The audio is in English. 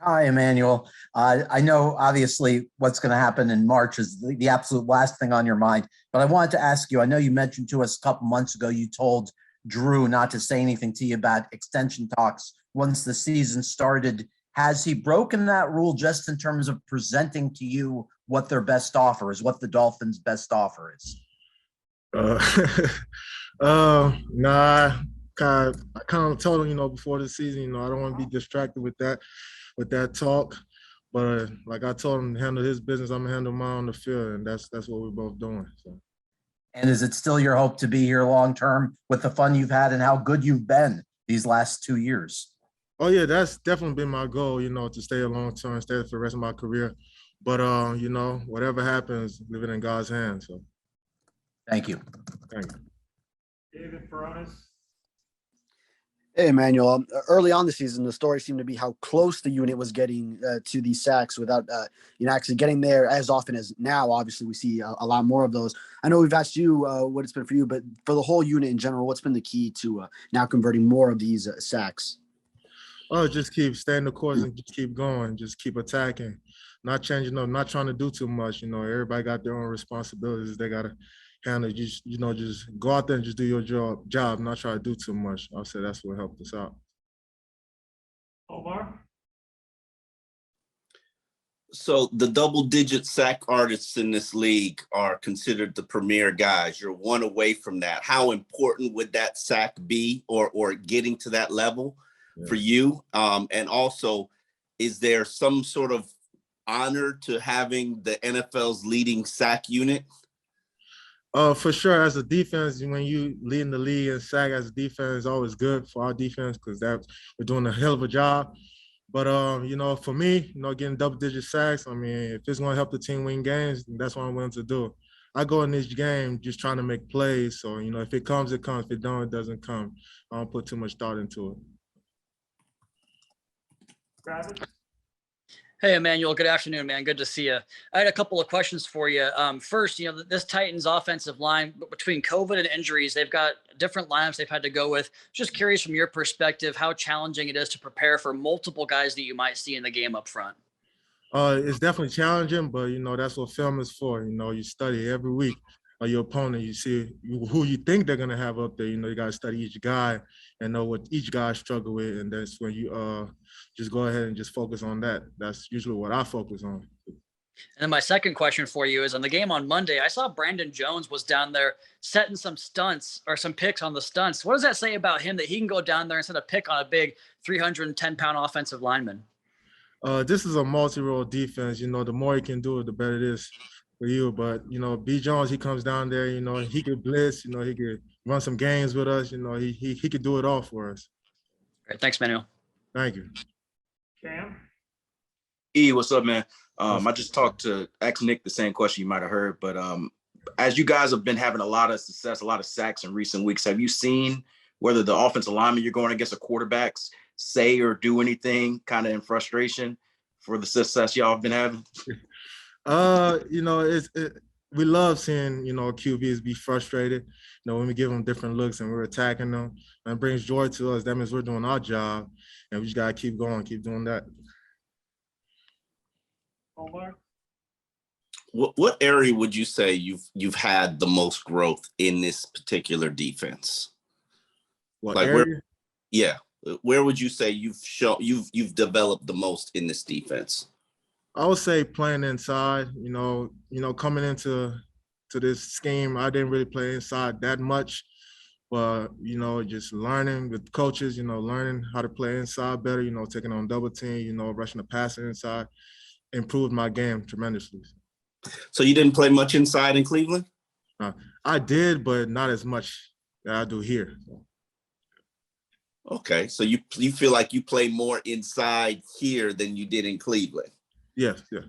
Hi, Emmanuel. I know obviously what's going to happen in March is the absolute last thing on your mind, but I wanted to ask you, I know you mentioned to us a couple months ago, you told Drew not to say anything to you about extension talks once the season started. Has he broken that rule just in terms of presenting to you what their best offer is, what the Dolphins' best offer is? Uh, nah, I kind of told him, before the season, I don't want to be distracted with that talk. But like I told him to handle his business, I'm gonna handle mine on the field, and that's what we're both doing. So. And is it still your hope to be here long term with the fun you've had and how good you've been these last 2 years? Oh yeah, that's definitely been my goal, to stay a long term, stay for the rest of my career. But whatever happens, leave it in God's hands. So Thank you. thank you. David Baronis. Hey, Emmanuel. Early on the season, the story seemed to be how close the unit was getting to these sacks without, actually getting there as often as now. Obviously, we see a lot more of those. I know we've asked you what it's been for you, but for the whole unit in general, what's been the key to now converting more of these sacks? Oh, just keep staying the course and just keep going, just keep attacking, not changing up, not trying to do too much. Everybody got their own responsibilities they gotta handle. Just go out there and just do your job, not try to do too much. I'll say that's what helped us out. Omar. So the double-digit sack artists in this league are considered the premier guys. You're one away from that. How important would that sack be, or getting to that level for you? And also, is there some sort of honor to having the NFL's leading sack unit? For sure, as a defense, when you leading the league and sack as a defense is always good for our defense because we're doing a hell of a job. But for me, getting double-digit sacks, I mean, if it's going to help the team win games, that's what I'm willing to do. I go in this game just trying to make plays. So, if it comes, it comes. If it don't, it doesn't come. I don't put too much thought into it. Travis. Hey, Emmanuel. Good afternoon, man. Good to see you. I had a couple of questions for you. First, this Titans offensive line, between COVID and injuries, they've got different lineups they've had to go with. Just curious from your perspective, how challenging it is to prepare for multiple guys that you might see in the game up front. It's definitely challenging, but that's what film is for. You study every week your opponent. You see who you think they're gonna have up there. You got to study each guy and know what each guy struggle with, and that's when you just go ahead and just focus on that. That's usually what I focus on. And then my second question for you is, on the game on Monday, I saw Brandon Jones was down there setting some stunts or some picks on the stunts. What does that say about him that he can go down there and set a pick on a big 310-pound offensive lineman? This is a multi-role defense. The more he can do it, the better it is for you. But, B. Jones, he comes down there, he could blitz, he could run some games with us. He could do it all for us. Great. Thanks, Manuel. Thank you. Cam. What's up, man? I just talked to Nick the same question you might have heard, but as you guys have been having a lot of success, a lot of sacks in recent weeks, have you seen whether the offensive lineman you're going against, the quarterbacks, say or do anything kind of in frustration for the success y'all have been having? We love seeing QBs be frustrated. When we give them different looks and we're attacking them, and it brings joy to us. That means we're doing our job, and we just gotta keep going, keep doing that. Omar. What area would you say you've had the most growth in this particular defense? What area? Where would you say you've developed the most in this defense? I would say playing inside. Coming into this scheme, I didn't really play inside that much, but just learning with coaches. Learning how to play inside better. Taking on double team. Rushing the passer inside, improved my game tremendously. So you didn't play much inside in Cleveland? I did, but not as much that I do here. Okay, so you feel like you play more inside here than you did in Cleveland? Yes, yeah.